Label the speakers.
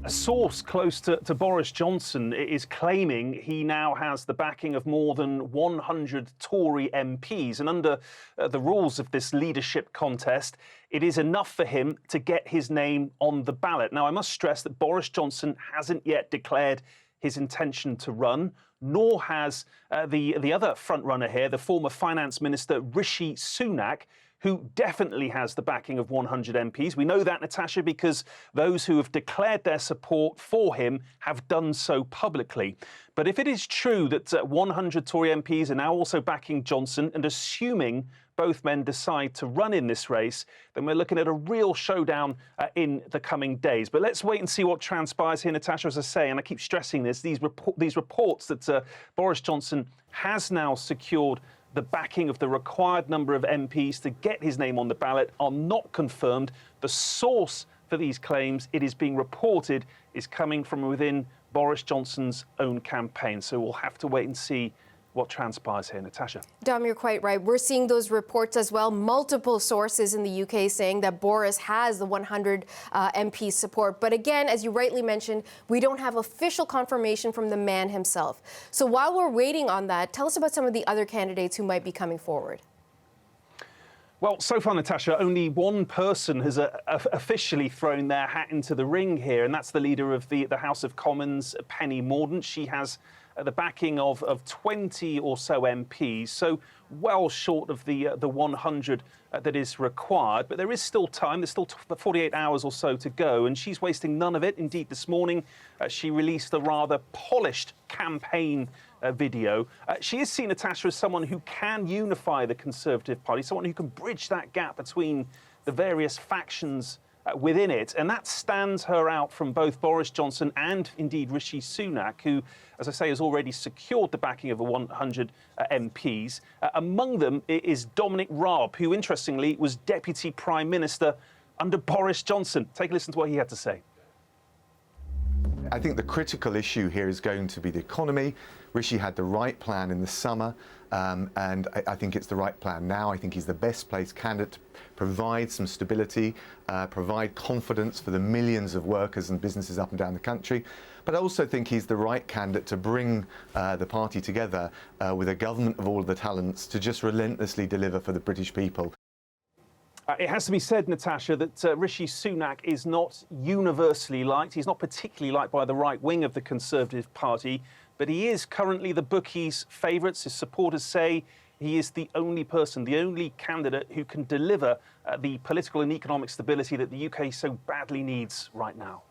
Speaker 1: A source close to Boris Johnson is claiming he now has the backing of more than 100 Tory MPs. And under the rules of this leadership contest, it is enough for him to get his name on the ballot. Now, I must stress that Boris Johnson hasn't yet declared his intention to run, nor has the other frontrunner here, the former Finance Minister Rishi Sunak, who definitely has the backing of 100 MPs. We know that, Natasha, because those who have declared their support for him have done so publicly. But if it is true that 100 Tory MPs are now also backing Johnson, and assuming both men decide to run in this race, then we're looking at a real showdown in the coming days. But let's wait and see what transpires here, Natasha. As I say, and I keep stressing this, these reports that Boris Johnson has now secured the backing of the required number of MPs to get his name on the ballot are not confirmed. The source for these claims, it is being reported, is coming from within Boris Johnson's own campaign. So we'll have to wait and see what transpires here, Natasha.
Speaker 2: Dom, you're quite right. We're seeing those reports as well. Multiple sources in the UK saying that Boris has the 100 MP support. But again, as you rightly mentioned, we don't have official confirmation from the man himself. So while we're waiting on that, tell us about some of the other candidates who might be coming forward.
Speaker 1: Well, so far, Natasha, only one person has officially thrown their hat into the ring here, and that's the leader of the House of Commons, Penny Mordaunt. She has the backing of 20 or so MPs, so well short of the 100 that is required. But there is still time. There's still 48 hours or so to go, and she's wasting none of it. Indeed, this morning she released a rather polished campaign video. She is seen, Natasha, as someone who can unify the Conservative Party, someone who can bridge that gap between the various factions within it, and that stands her out from both Boris Johnson and indeed Rishi Sunak, who, as I say, has already secured the backing of 100 MPs. Among them is Dominic Raab, who, interestingly, was Deputy Prime Minister under Boris Johnson. Take a listen to what he had to say.
Speaker 3: I think the critical issue here is going to be the economy. Rishi had the right plan in the summer, and I think it's the right plan now. I think he's the best placed candidate to provide some stability, provide confidence for the millions of workers and businesses up and down the country. But I also think he's the right candidate to bring the party together with a government of all of the talents to just relentlessly deliver for the British people.
Speaker 1: It has to be said, Natasha, that Rishi Sunak is not universally liked. He's not particularly liked by the right wing of the Conservative Party, but he is currently the bookies' favourites. His supporters say he is the only person, the only candidate who can deliver the political and economic stability that the UK so badly needs right now.